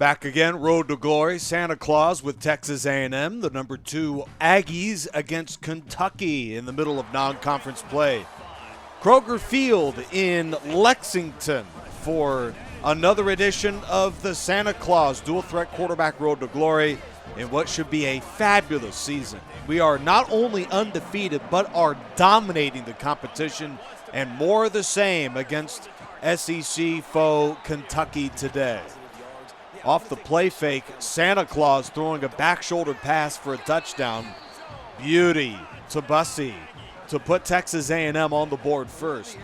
Back again, Road to Glory, Santa Claus with Texas A&M, the number 2 Aggies against Kentucky in the middle of non-conference play. Kroger Field in Lexington for another edition of the Santa Claus dual threat quarterback Road to Glory in what should be a fabulous season. We are not only undefeated, but are dominating the competition, and more of the same against SEC foe Kentucky today. Off the play fake, Santa Claus throwing a back shoulder pass for a touchdown. Beauty to Bussey to put Texas A&M on the board first.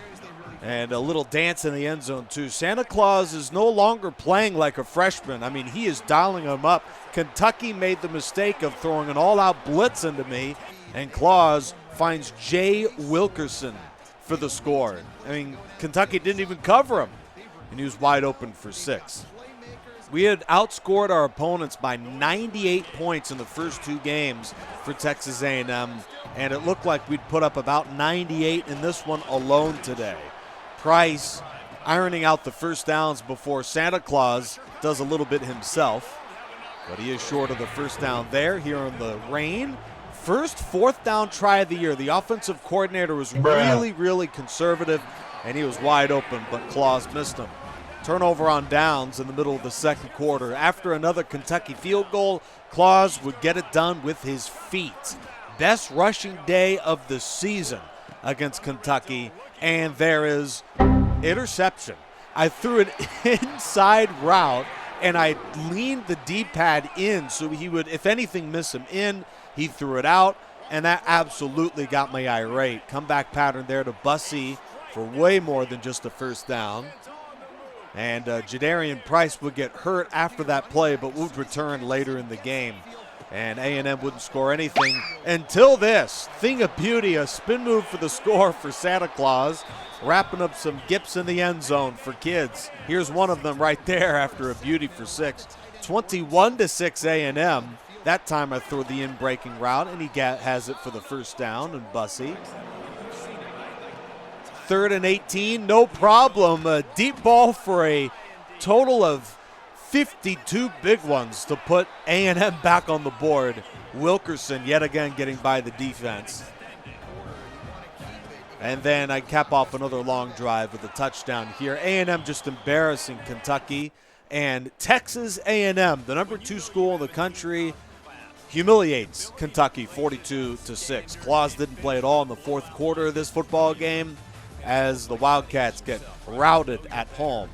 And a little dance in the end zone too. Santa Claus is no longer playing like a freshman. I mean, he is dialing them up. Kentucky made the mistake of throwing an all-out blitz into me, and Claus finds Jay Wilkerson for the score. I mean, Kentucky didn't even cover him, and he was wide open for 6. We had outscored our opponents by 98 points in the first 2 games for Texas A&M, and it looked like we'd put up about 98 in this one alone today. Price ironing out the first downs before Santa Claus does a little bit himself, but he is short of the first down there here in the rain. First 4th down try of the year. The offensive coordinator was really conservative, and he was wide open, but Claus missed him. Turnover on downs in the middle of the second quarter. After another Kentucky field goal, Claus would get it done with his feet. Best rushing day of the season against Kentucky, and there is interception. I threw an inside route, and I leaned the D-pad in so he would, if anything, miss him in. He threw it out, and that absolutely got me irate. Comeback pattern there to Bussey for way more than just a first down. And Jadarian Price would get hurt after that play, but would return later in the game. And A&M wouldn't score anything until this. Thing of beauty, a spin move for the score for Santa Claus, wrapping up some gips in the end zone for kids. Here's one of them right there after a beauty for 6. 21-6 A&M. That time I threw the in-breaking route, and he has it for the first down, and Bussey. 3rd and 18, no problem. A deep ball for a total of 52 big ones to put A&M back on the board. Wilkerson yet again getting by the defense. And then I cap off another long drive with a touchdown here. A&M just embarrassing Kentucky. And Texas A&M, the number 2 school in the country, humiliates Kentucky 42-6. Claus didn't play at all in the 4th quarter of this football game, as the Wildcats get routed at home.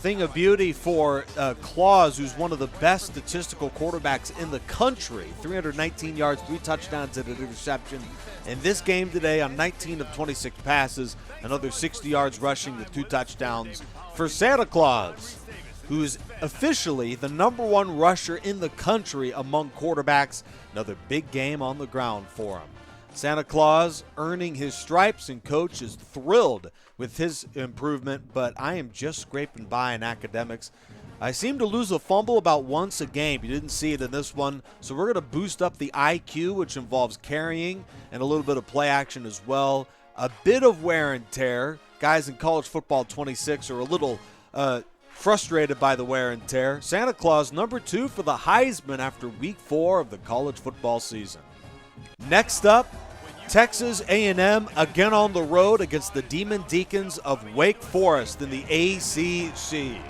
Thing of beauty for Claus, who's one of the best statistical quarterbacks in the country. 319 yards, 3 touchdowns and an interception. In this game today on 19 of 26 passes, another 60 yards rushing with 2 touchdowns for Santa Claus, who's officially the number 1 rusher in the country among quarterbacks. Another big game on the ground for him. Santa Claus earning his stripes, and coach is thrilled with his improvement, but I am just scraping by in academics. I seem to lose a fumble about once a game. You didn't see it in this one, so we're going to boost up the IQ, which involves carrying and a little bit of play action as well. A bit of wear and tear. Guys in college football 26 are a little frustrated by the wear and tear. Santa Claus number 2 for the Heisman after week 4 of the college football season. Next up, Texas A&M again on the road against the Demon Deacons of Wake Forest in the ACC.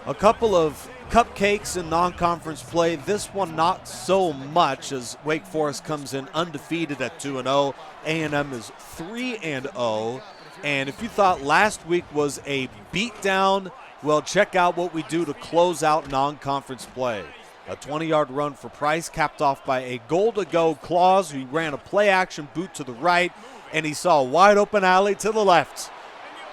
A couple of cupcakes in non-conference play. This one not so much, as Wake Forest comes in undefeated at 2-0. A&M is 3-0. And if you thought last week was a beatdown, well, check out what we do to close out non-conference play. A 20-yard run for Price, capped off by a goal-to-go Claus, who ran a play-action boot to the right, and he saw a wide-open alley to the left.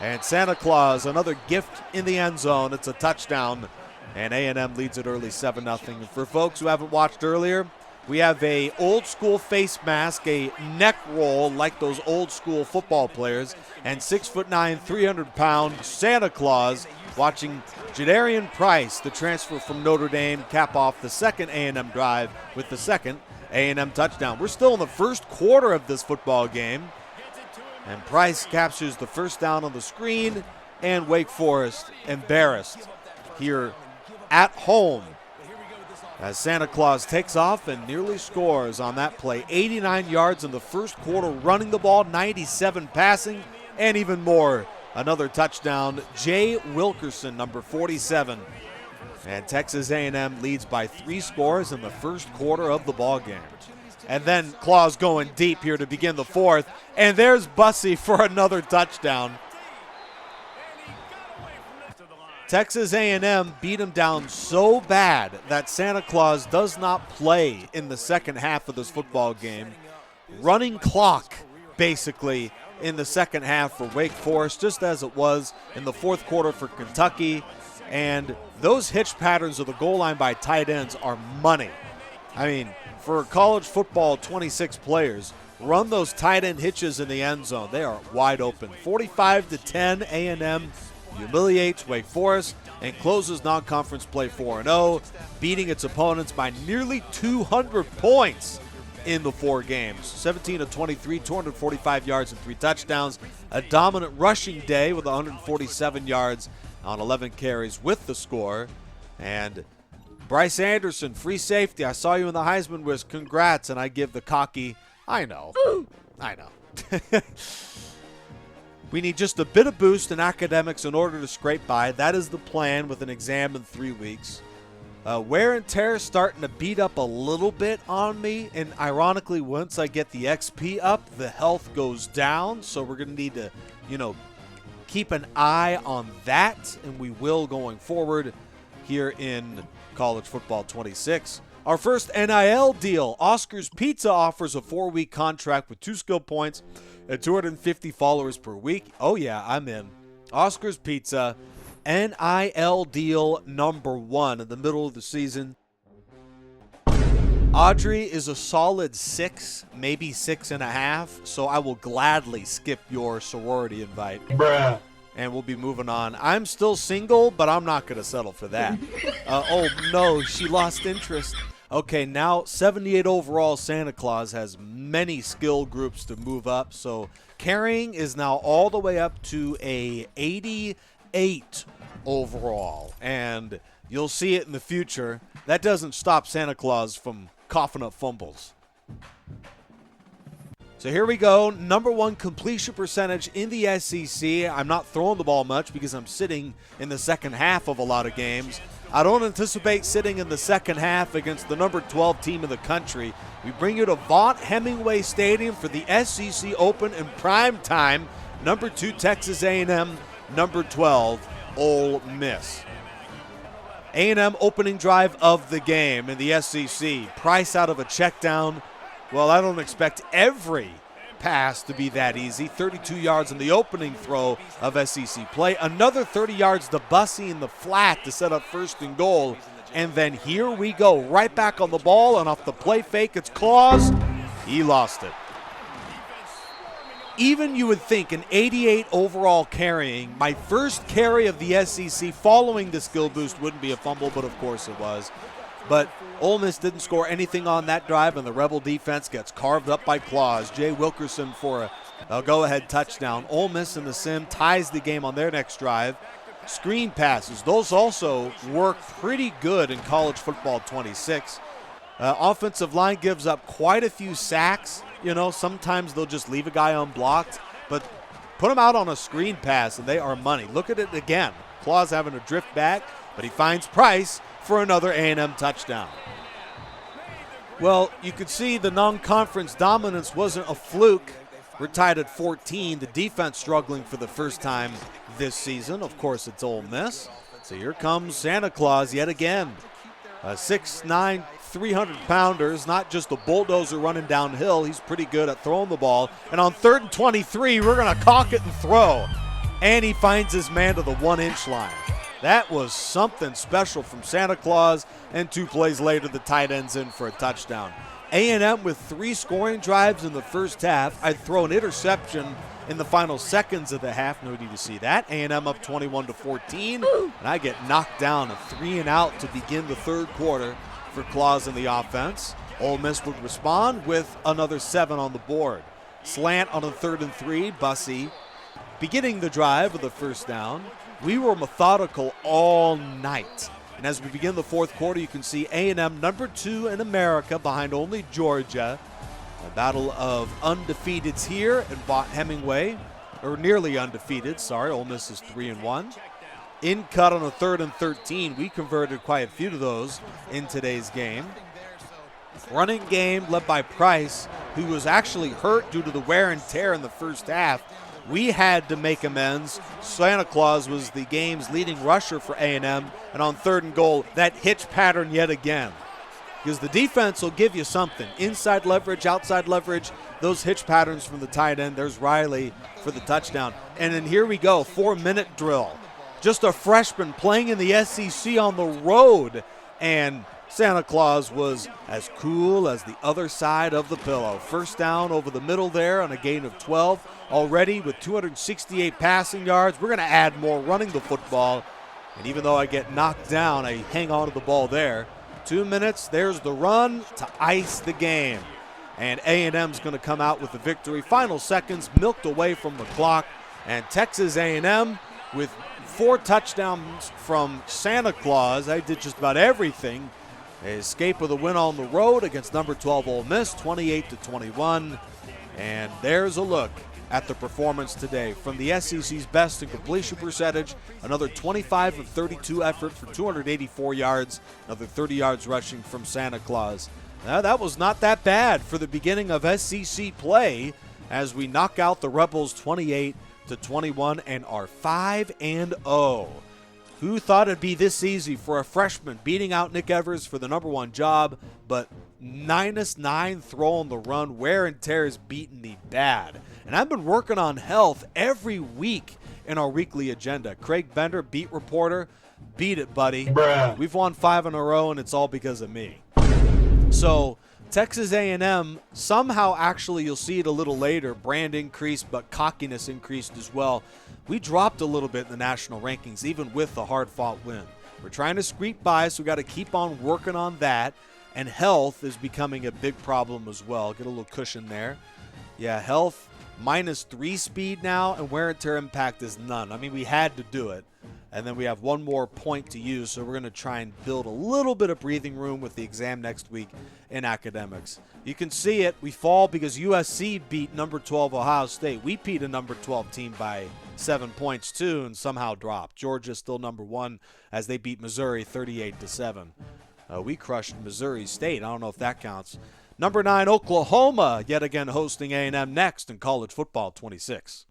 And Santa Claus, another gift in the end zone. It's a touchdown, and A&M leads it early 7-0. And for folks who haven't watched earlier, we have a old-school face mask, a neck roll like those old-school football players, and 6'9", 300-pound Santa Claus watching Jadarian Price, the transfer from Notre Dame, cap off the second A&M drive with the second A&M touchdown. We're still in the first quarter of this football game, and Price captures the first down on the screen and Wake Forest embarrassed here at home as Santa Claus takes off and nearly scores on that play. 89 yards in the first quarter running the ball, 97 passing, and even more. Another touchdown. Jay Wilkerson, number 47. And Texas A&M leads by 3 scores in the first quarter of the ball game. And then Claus going deep here to begin the fourth. And there's Bussey for another touchdown. Texas A&M beat him down so bad that Santa Claus does not play in the second half of this football game. Running clock, basically, in the second half for Wake Forest, just as it was in the fourth quarter for Kentucky. And those hitch patterns of the goal line by tight ends are money. I mean, for college football, 26 players, run those tight end hitches in the end zone. They are wide open. 45-10, A&M humiliates Wake Forest and closes non-conference play 4-0, beating its opponents by nearly 200 points in the 4 games. 17-23, 245 yards and 3 touchdowns. A dominant rushing day with 147 yards on 11 carries with the score. And Bryce Anderson, free safety. I saw you in the Heisman whisk. Congrats. And I give the cocky, I know. We need just a bit of boost in academics in order to scrape by. That is the plan with an exam in 3 weeks. Wear and tear is starting to beat up a little bit on me. And ironically, once I get the XP up, the health goes down. So we're going to need to, keep an eye on that. And we will going forward here in College Football 26. Our first NIL deal. Oscar's Pizza offers a 4-week contract with 2 skill points and 250 followers per week. Oh, yeah, I'm in. Oscar's Pizza, NIL deal number 1 in the middle of the season. Audrey is a solid 6, maybe 6.5, so I will gladly skip your sorority invite. Bruh. And we'll be moving on. I'm still single, but I'm not going to settle for that. Oh, no, she lost interest. Okay, now 78 overall, Santa Claus has many skill groups to move up. So carrying is now all the way up to a 88 overall. And you'll see it in the future. That doesn't stop Santa Claus from coughing up fumbles. So here we go. Number 1 completion percentage in the SEC. I'm not throwing the ball much because I'm sitting in the second half of a lot of games. I don't anticipate sitting in the second half against the number 12 team in the country. We bring you to Vaught Hemingway Stadium for the SEC Open in prime time. Number 2, Texas A&M. Number 12, Ole Miss. A&M opening drive of the game in the SEC. Price out of a check down. Well, I don't expect every pass to be that easy. 32 yards in the opening throw of SEC play. Another 30 yards to Bussey in the flat to set up 1st and goal. And then here we go. Right back on the ball, and off the play fake, it's Claus. He lost it. Even you would think an 88 overall carrying, my first carry of the SEC following the skill boost wouldn't be a fumble, but of course it was. But Ole Miss didn't score anything on that drive, and the Rebel defense gets carved up by Claus. Jay Wilkerson for a go-ahead touchdown. Ole Miss in the sim ties the game on their next drive. Screen passes, those also work pretty good in College Football 26. Offensive line gives up quite a few sacks. Sometimes they'll just leave a guy unblocked, but put him out on a screen pass, and they are money. Look at it again. Claus having to drift back, but he finds Price for another A&M touchdown. Well, you could see the non-conference dominance wasn't a fluke. We're tied at 14. The defense struggling for the first time this season. Of course, it's Ole Miss. So here comes Santa Claus yet again. 6'9", 300-pounders, not just a bulldozer running downhill. He's pretty good at throwing the ball. And on 3rd and 23, we're going to cock it and throw. And he finds his man to the 1-inch line. That was something special from Santa Claus, and 2 plays later, the tight end's in for a touchdown. A&M with 3 scoring drives in the first half. I'd throw an interception in the final seconds of the half. No need to see that. A&M up 21-14, and I get knocked down a 3-and-out to begin the 3rd quarter for Claus in the offense. Ole Miss would respond with another 7 on the board. Slant on a 3rd and 3. Bussey beginning the drive with the first down. We were methodical all night. And as we begin the fourth quarter, you can see A&M number 2 in America behind only Georgia. A battle of undefeateds here in Vaught Hemingway, or nearly undefeated, sorry. Ole Miss is 3-1. In cut on a 3rd and 13. We converted quite a few of those in today's game. Running game led by Price, who was actually hurt due to the wear and tear in the first half. We had to make amends. Santa Claus was the game's leading rusher for A&M, and on 3rd and goal, that hitch pattern yet again. Because the defense will give you something. Inside leverage, outside leverage, those hitch patterns from the tight end. There's Riley for the touchdown. And then here we go, 4-minute drill. Just a freshman playing in the SEC on the road, and Santa Claus was as cool as the other side of the pillow. First down over the middle there on a gain of 12. Already with 268 passing yards. We're going to add more running the football. And even though I get knocked down, I hang on to the ball there. 2 minutes, there's the run to ice the game. And A&M's going to come out with the victory. Final seconds milked away from the clock. And Texas A&M with 4 touchdowns from Santa Claus. I did just about everything. They escape with a win on the road against number 12 Ole Miss, 28-21. And there's a look at the performance today from the SEC's best in completion percentage. Another 25 of 32 effort for 284 yards, another 30 yards rushing from Santa Claus. Now, that was not that bad for the beginning of SEC play as we knock out the Rebels 28-21 and are 5-0. Who thought it'd be this easy for a freshman beating out Nick Evers for the number 1 job, but -9 throw on the run, wear and tear is beating me bad. And I've been working on health every week in our weekly agenda. Craig Bender, beat reporter, beat it, buddy. Bruh. We've won 5 in a row, and it's all because of me. So Texas A&M, somehow actually you'll see it a little later, brand increased, but cockiness increased as well. We dropped a little bit in the national rankings, even with the hard-fought win. We're trying to scrape by, so we've got to keep on working on that. And health is becoming a big problem as well. Get a little cushion there. Yeah, health, -3 speed now, and wear and tear impact is none. I mean, we had to do it. And then we have 1 more point to use, so we're going to try and build a little bit of breathing room with the exam next week in academics. You can see it. We fall because USC beat number 12 Ohio State. We beat a number 12 team by 7 points, too, and somehow dropped. Georgia's still number 1 as they beat Missouri 38-7. We crushed Missouri State. I don't know if that counts. Number 9, Oklahoma, yet again hosting A&M next in College Football 26.